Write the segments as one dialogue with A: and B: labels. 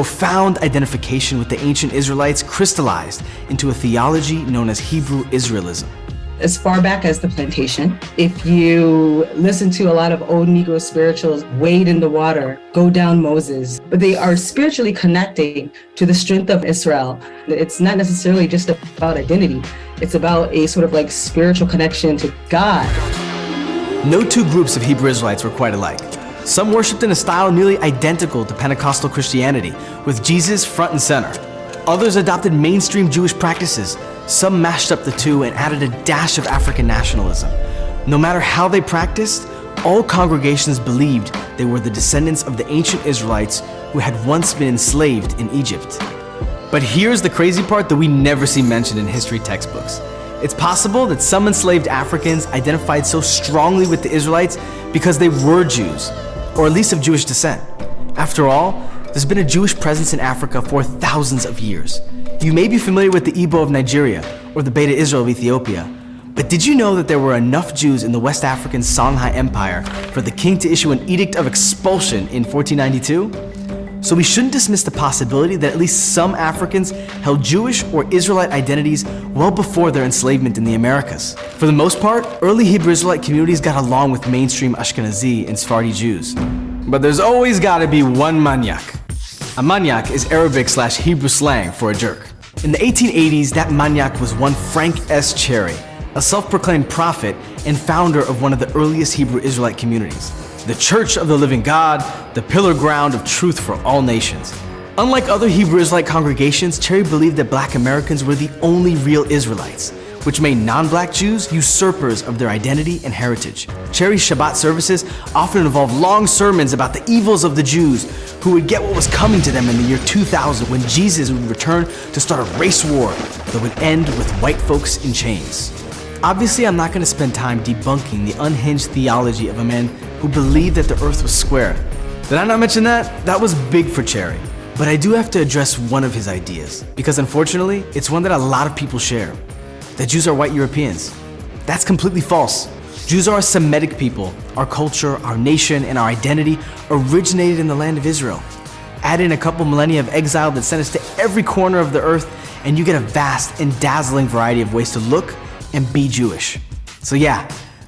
A: profound identification with the ancient Israelites crystallized into a theology known as Hebrew Israelism.
B: As far back as the plantation, if you listen to a lot of old Negro spirituals, wade in the water, go down Moses, but they are spiritually connecting to the strength of Israel. It's not necessarily just about identity. It's about a sort of like spiritual connection to God.
A: No two groups of Hebrew Israelites were quite alike. Some worshipped in a style nearly identical to Pentecostal Christianity, with Jesus front and center. Others adopted mainstream Jewish practices. Some mashed up the two and added a dash of African nationalism. No matter how they practiced, all congregations believed they were the descendants of the ancient Israelites who had once been enslaved in Egypt. But here's the crazy part that we never see mentioned in history textbooks. It's possible that some enslaved Africans identified so strongly with the Israelites because they were Jews, or at least of Jewish descent. After all, there's been a Jewish presence in Africa for thousands of years. You may be familiar with the Igbo of Nigeria or the Beta Israel of Ethiopia, but did you know that there were enough Jews in the West African Songhai Empire for the king to issue an edict of expulsion in 1492? So we shouldn't dismiss the possibility that at least some Africans held Jewish or Israelite identities well before their enslavement in the Americas. For the most part, early Hebrew Israelite communities got along with mainstream Ashkenazi and Sephardi Jews. But there's always gotta be one maniac. A maniac is Arabic/Hebrew slang for a jerk. In the 1880s, that maniac was one Frank S. Cherry, a self-proclaimed prophet and founder of one of the earliest Hebrew Israelite communities, the Church of the Living God, the pillar ground of truth for all nations. Unlike other Hebrew Israelite congregations, Cherry believed that Black Americans were the only real Israelites, which made non-Black Jews usurpers of their identity and heritage. Cherry's Shabbat services often involved long sermons about the evils of the Jews who would get what was coming to them in the year 2000 when Jesus would return to start a race war that would end with white folks in chains. Obviously, I'm not going to spend time debunking the unhinged theology of a man who believed that the earth was square. Did I not mention that? That was big for Cherry. But I do have to address one of his ideas, because unfortunately, it's one that a lot of people share. That Jews are white Europeans. That's completely false. Jews are a Semitic people. Our culture, our nation, and our identity originated in the land of Israel. Add in a couple millennia of exile that sent us to every corner of the earth, and you get a vast and dazzling variety of ways to look and be Jewish. So yeah,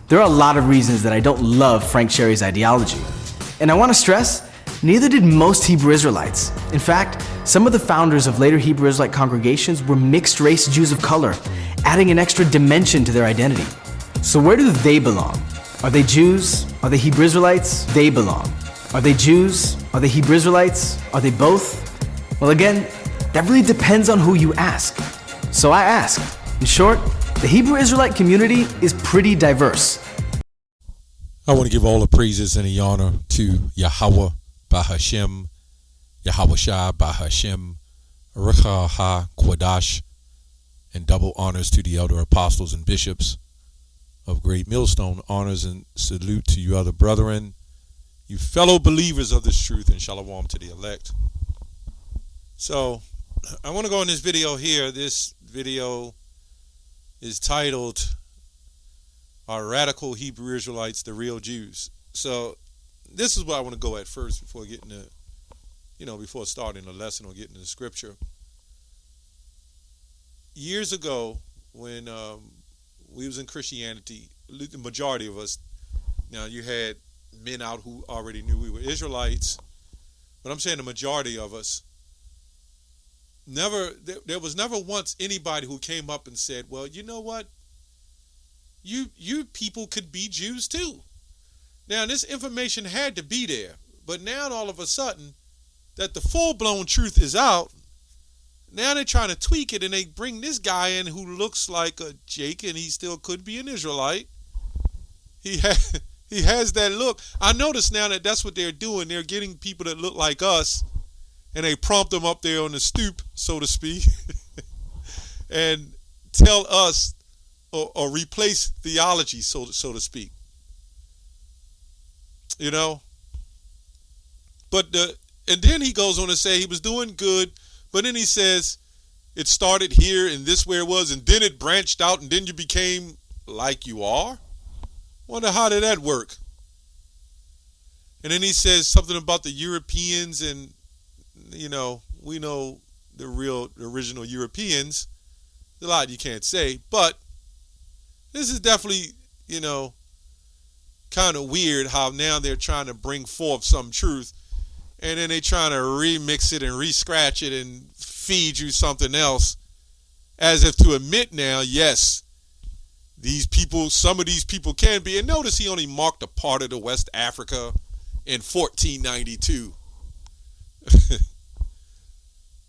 A: there are a lot of reasons that I don't love Frank Cherry's ideology. And I want to stress, neither did most Hebrew Israelites. In fact, some of the founders of later Hebrew Israelite congregations were mixed-race Jews of color, adding an extra dimension to their identity. So where do they belong? Are they Jews? Are they Hebrew Israelites? They belong. Are they Jews? Are they Hebrew Israelites? Are they both? Well, again, that really depends on who you ask. So I ask. In short, the Hebrew Israelite community is pretty diverse.
C: I want to give all the praises and the honor to Yahweh Bahashem, Yahweh Shai Bahashem, Ruach HaKodesh, and double honors to the elder apostles and bishops of Great Millstone. Honors and salute to you other brethren, you fellow believers of this truth, and shalom to the elect. So I want to go in this video here. This video is titled, Are Radical Hebrew Israelites the Real Jews? So this is where I want to go at first before getting to, before starting the lesson or getting to the scripture. Years ago, when we was in Christianity, the majority of us, now you had men out who already knew we were Israelites, but I'm saying the majority of us, there was never once anybody who came up and said, well, you know what? You people could be Jews too. Now, this information had to be there, but now all of a sudden that the full-blown truth is out, now they're trying to tweak it, and they bring this guy in who looks like a Jake, and he still could be an Israelite. He has that look. I notice now that that's what they're doing. They're getting people that look like us, and they prompt them up there on the stoop, so to speak, and tell us or replace theology, so to speak. But and then he goes on to say he was doing good, but then he says it started here and this where it was, and then it branched out, and then you became like you are. Wonder how did that work? And then he says something about the Europeans, and we know the original Europeans. There's a lot you can't say, but this is definitely, kind of weird how now they're trying to bring forth some truth, and then they're trying to remix it and re-scratch it and feed you something else, as if to admit now, yes, some of these people can be. And notice he only marked a part of the West Africa in 1492.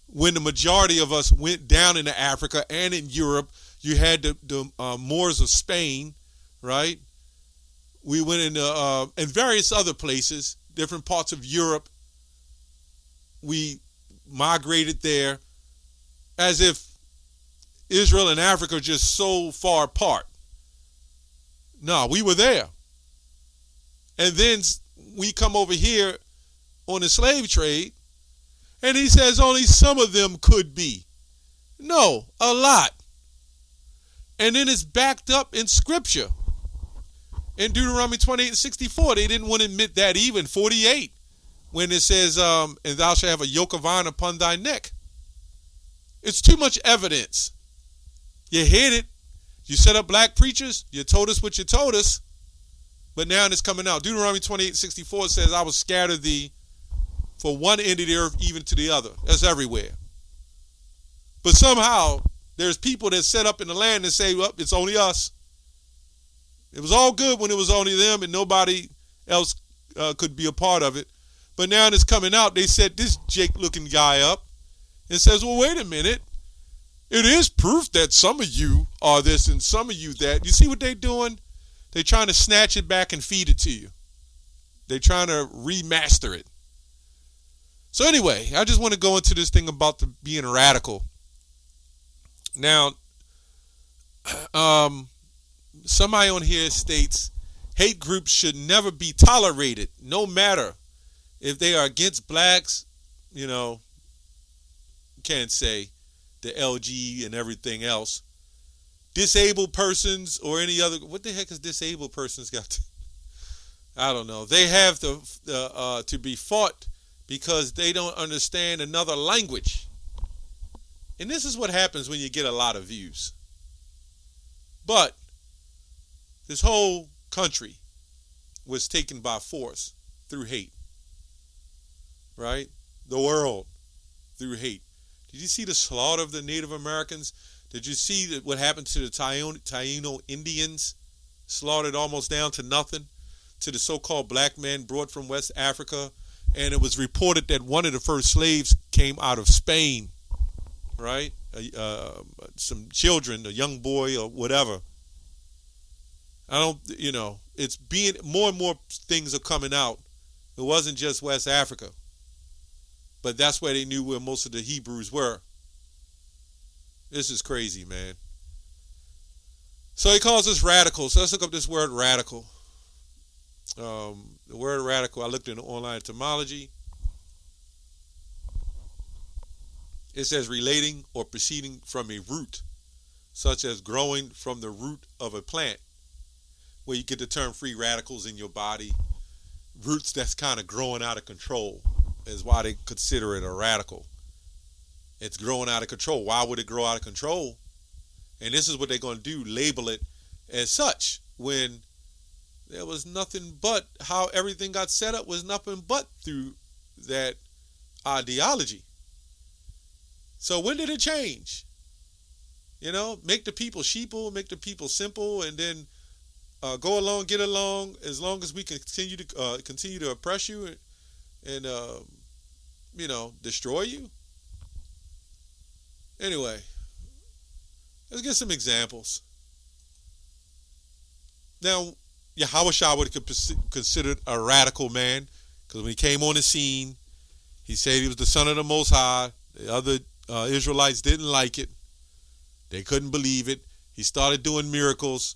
C: When the majority of us went down into Africa and in Europe, you had the Moors of Spain, right? We went into and various other places, different parts of Europe. We migrated there, as if Israel and Africa are just so far apart. No, we were there. And then we come over here on the slave trade, and he says only some of them could be. No, a lot. And then it's backed up in Scripture. In Deuteronomy 28:64, they didn't want to admit that even. 48, when it says, and thou shalt have a yoke of iron upon thy neck. It's too much evidence. You hid it. You set up black preachers. You told us what you told us. But now it's coming out. Deuteronomy 28:64 says, I will scatter thee for one end of the earth even to the other. That's everywhere. But somehow there's people that set up in the land and say, well, it's only us. It was all good when it was only them and nobody else could be a part of it. But now it's coming out. They set this Jake-looking guy up and says, well, wait a minute. It is proof that some of you are this and some of you that. You see what they're doing? They're trying to snatch it back and feed it to you. They're trying to remaster it. So anyway, I just want to go into this thing about being radical. Now, somebody on here states hate groups should never be tolerated, no matter if they are against blacks, can't say the LG and everything else, disabled persons or any other. What the heck has disabled persons got to? I don't know. They have to be fought because they don't understand another language. And this is what happens when you get a lot of views. But this whole country was taken by force through hate. Right? The world through hate. Did you see the slaughter of the Native Americans? Did you see what happened to the Taino Indians? Slaughtered almost down to nothing. To the so-called black man brought from West Africa. And it was reported that one of the first slaves came out of Spain. Right? Some children, a young boy or whatever. It's being more and more things are coming out. It wasn't just West Africa. But that's where they knew where most of the Hebrews were. This is crazy, man. So he calls us radicals. So let's look up this word radical. The word radical, I looked in the online etymology. It says relating or proceeding from a root, such as growing from the root of a plant, where you get the term free radicals in your body. Roots that's kind of growing out of control is why they consider it a radical. It's growing out of control. Why would it grow out of control? And this is what they're going to do, label it as such, when there was nothing but how everything got set up was nothing but through that ideology. So when did it change? Make the people sheeple, make the people simple, and then go along, get along, as long as we continue to oppress you and destroy you. Anyway, let's get some examples. Now, Yahushua would be considered a radical man, because when he came on the scene, he said he was the son of the Most High. The other Israelites didn't like it. They couldn't believe it. He started doing miracles,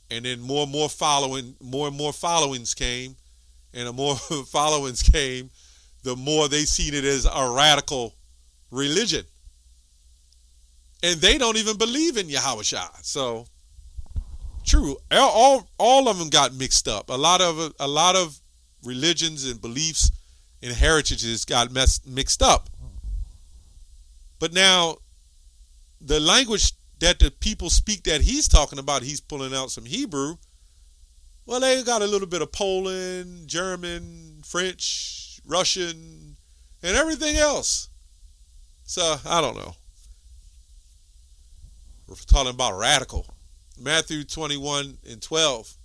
C: and then more and more followings came, and the more followings came, the more they seen it as a radical religion. And they don't even believe in Yahushua. So, true, all of them got mixed up. A lot of religions and beliefs and heritages got mixed up. But now, the language that the people speak that he's talking about, he's pulling out some Hebrew. Well, they got a little bit of Poland, German, French, Russian, and everything else. So, I don't know. We're talking about radical. Matthew 21:12.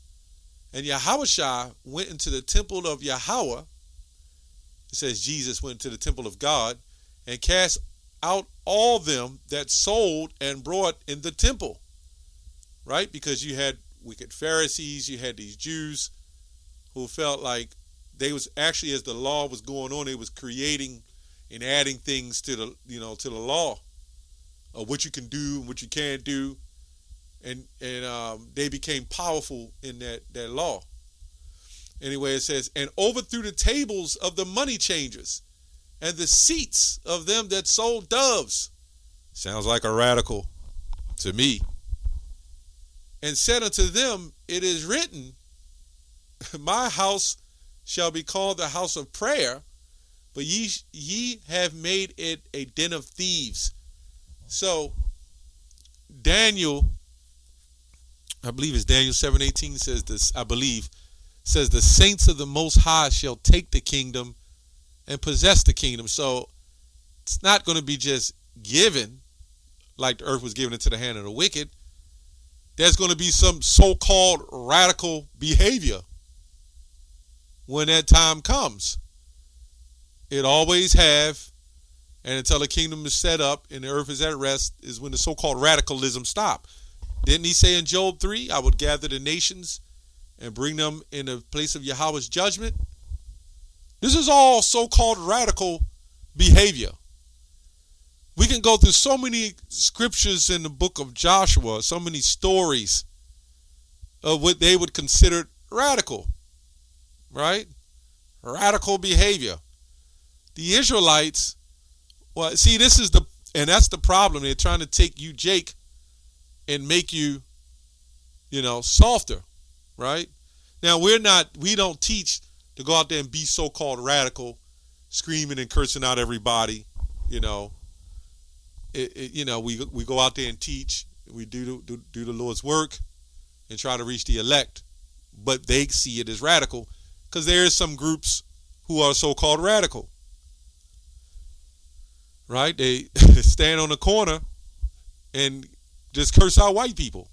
C: And Yahushua went into the temple of Yahweh. It says Jesus went to the temple of God and cast out all them that sold and brought in the temple. Right? Because you had wicked Pharisees, you had these Jews who felt like they was actually, as the law was going on, they was creating and adding things to the, to the law of what you can do and what you can't do. And they became powerful in that law. Anyway, it says, and overthrew the tables of the money changers and the seats of them that sold doves. Sounds like a radical to me. And said unto them, it is written, my house shall be called the house of prayer, but ye have made it a den of thieves. So Daniel, I believe it's Daniel 7:18 says this, says the saints of the Most High shall take the kingdom and possess the kingdom. So it's not going to be just given like the earth was given into the hand of the wicked. There's going to be some so-called radical behavior when that time comes. It always have, and until the kingdom is set up and the earth is at rest is when the so-called radicalism stop. Didn't he say in Job 3, I would gather the nations and bring them in the place of Yahweh's judgment? This is all so-called radical behavior. We can go through so many scriptures in the book of Joshua, so many stories of what they would consider radical, right? Radical behavior. The Israelites, well, see, and that's the problem. They're trying to take you, Jake, and make you, softer, right? Now, we don't teach to go out there and be so-called radical, screaming and cursing out everybody, we go out there and teach, we do the Lord's work and try to reach the elect, but they see it as radical because there is some groups who are so-called radical, right? They stand on the corner and just curse out white people.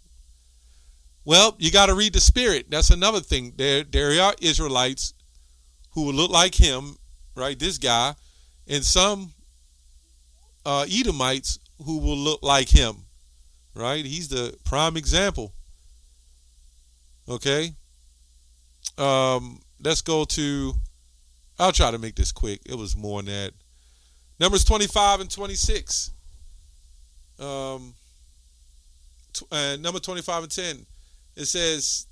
C: Well, you got to read the spirit. That's another thing. There are Israelites who will look like him, right? This guy, and some Edomites who will look like him, right? He's the prime example. Okay. Let's go to, I'll try to make this quick. It was more than that. Numbers 25 and 26. Number 25 and 10. It says,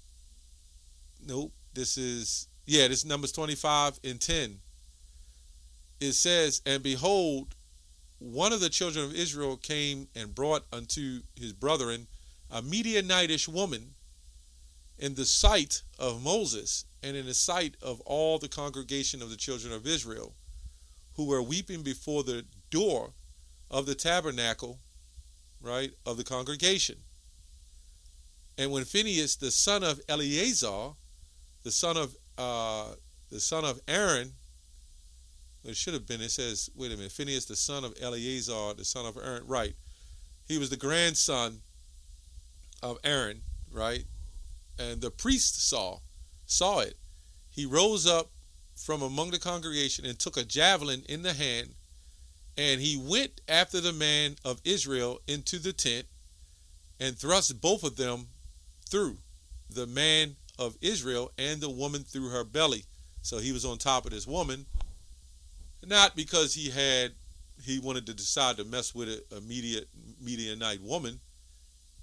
C: nope, this is Numbers 25 and 10. It says, and behold, one of the children of Israel came and brought unto his brethren a Midianitish woman in the sight of Moses and in the sight of all the congregation of the children of Israel, who were weeping before the door of the tabernacle, right, of the congregation. And when Phinehas, the son of Eleazar, the son of Aaron, it should have been, it says, wait a minute, Phinehas, the son of Eleazar, the son of Aaron, right. He was the grandson of Aaron, right? And the priest saw it. He rose up from among the congregation and took a javelin in the hand, and he went after the man of Israel into the tent and thrust both of them through, the man of Israel and the woman through her belly. So he was on top of this woman, not because he wanted to decide to mess with a Midianite woman.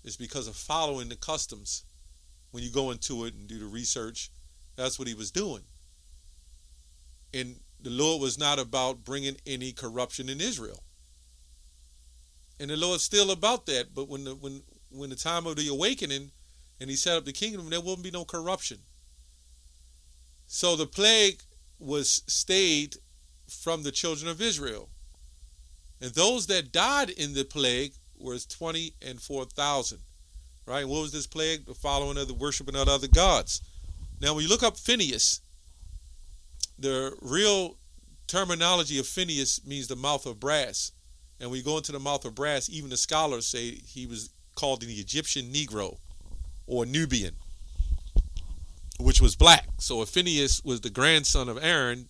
C: It's because of following the customs. When you go into it and do the research, that's what he was doing. And the Lord was not about bringing any corruption in Israel. And the Lord's still about that. But when the time of the awakening and he set up the kingdom, there wouldn't be no corruption. So the plague was stayed from the children of Israel. And those that died in the plague was 20 and 4,000. Right? And what was this plague? The following of the worshiping of other gods. Now, when you look up Phineas, the real terminology of Phineas means the mouth of brass. And when you go into the mouth of brass, even the scholars say he was called the Egyptian Negro or Nubian, which was black. So if Phineas was the grandson of Aaron,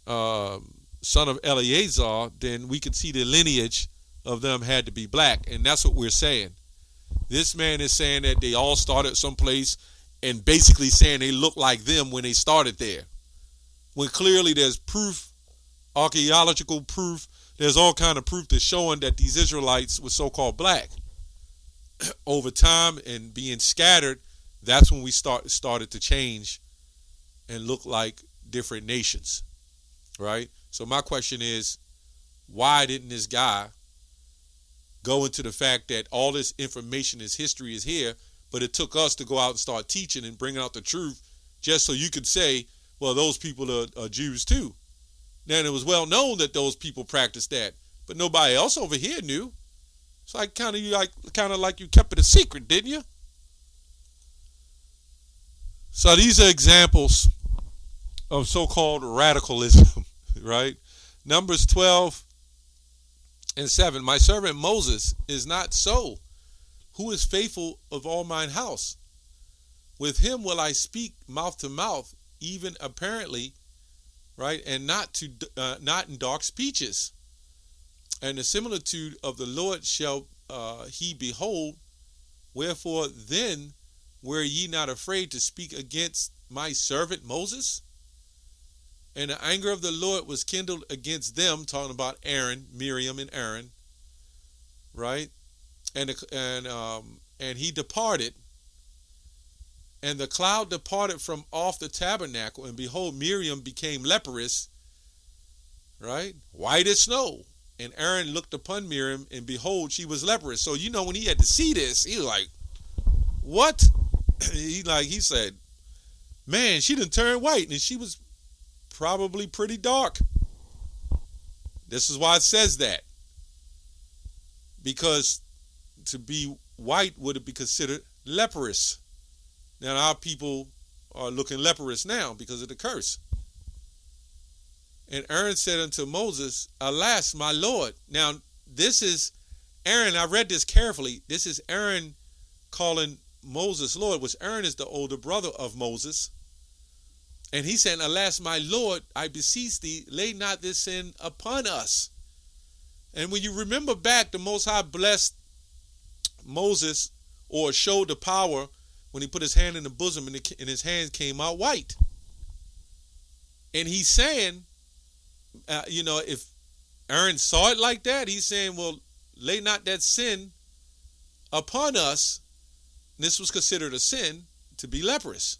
C: son of Eleazar, then we could see the lineage of them had to be black. And that's what we're saying. This man is saying that they all started someplace and basically saying they look like them when they started there. When clearly there's proof, archaeological proof, there's all kind of proof that's showing that these Israelites were so-called black. Over time and being scattered, that's when we started to change and look like different nations, right? So my question is, why didn't this guy go into the fact that all this information, this history is here, but it took us to go out and start teaching and bringing out the truth just so you could say, well, those people are Jews too. Now, it was well known that those people practiced that, but nobody else over here knew. So I kind of like you kept it a secret, didn't you? So these are examples of so-called radicalism, right? Numbers 12 and 7. My servant Moses is not so, who is faithful of all mine house. With him will I speak mouth to mouth, even apparently, right, and not in dark speeches. And the similitude of the Lord shall he behold. Wherefore then were ye not afraid to speak against my servant Moses? And the anger of the Lord was kindled against them, talking about Aaron, Miriam and Aaron, right? And he departed, and the cloud departed from off the tabernacle, and behold, Miriam became leprous, right? White as snow. And Aaron looked upon Miriam, and behold, she was leprous. So, you know, when he had to see this, he was like, what? He said, man, she done turned white, and she was probably pretty dark. This is why it says that. Because to be white would be considered leprous. Now, our people are looking leprous now because of the curse. And Aaron said unto Moses, alas, my Lord. Now, this is Aaron. I read this carefully. This is Aaron calling Moses Lord, which Aaron is the older brother of Moses. And he said, alas, my Lord, I beseech thee, lay not this sin upon us. And when you remember back, the Most High blessed Moses, or showed the power when he put his hand in the bosom and his hand came out white. And he's saying, if Aaron saw it like that, he's saying, well, lay not that sin upon us. This was considered a sin to be leprous,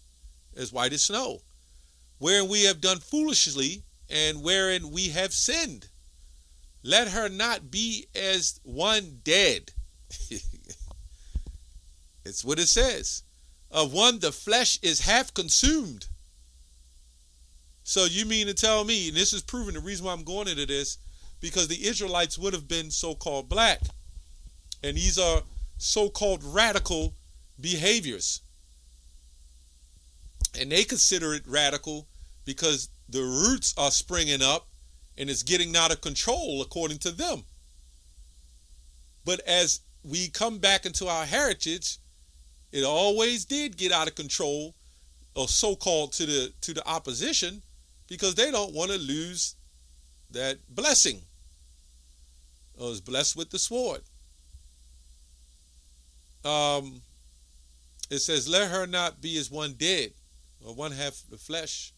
C: as white as snow, wherein we have done foolishly and wherein we have sinned. Let her not be as one dead. It's what it says. Of one the flesh is half consumed. So you mean to tell me, and this is proven, the reason why I'm going into this, because the Israelites would have been so-called black. And these are so-called radical behaviors. And they consider it radical because the roots are springing up and it's getting out of control according to them. But as we come back into our heritage, it always did get out of control, or so-called to the opposition, because they don't want to lose that blessing. I was blessed with the sword. It says, let her not be as one dead, or one half the flesh.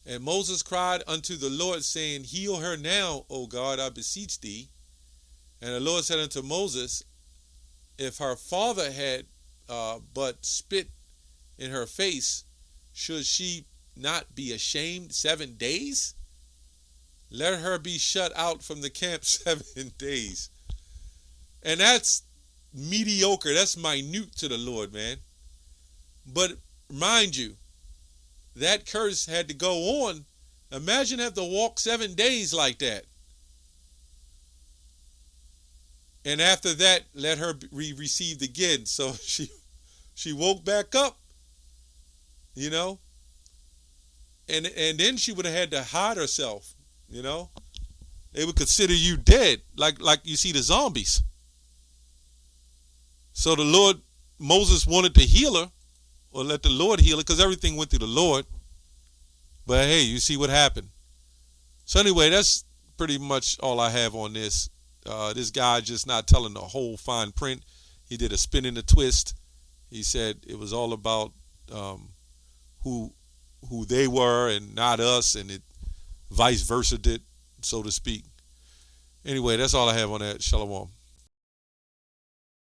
C: And Moses cried unto the Lord, saying, heal her now, O God, I beseech thee. And the Lord said unto Moses, if her father had but spit in her face, should she not be ashamed 7 days? Let her be shut out from the camp 7 days. And that's mediocre. That's minute to the Lord, man. But mind you, that curse had to go on Imagine have to walk 7 days like that. And after that, let her be received again. So she woke back up, you know. And then she would have had to hide herself, you know. They would consider you dead, like you see the zombies. So Moses wanted to heal her, or let the Lord heal her, because everything went through the Lord. But hey, you see what happened. So anyway, that's pretty much all I have on this. This guy just not telling the whole fine print. He did a spin and a twist. He said it was all about who they were and not us, and it vice versa did, so to speak. Anyway, that's all I have on that. Shalom.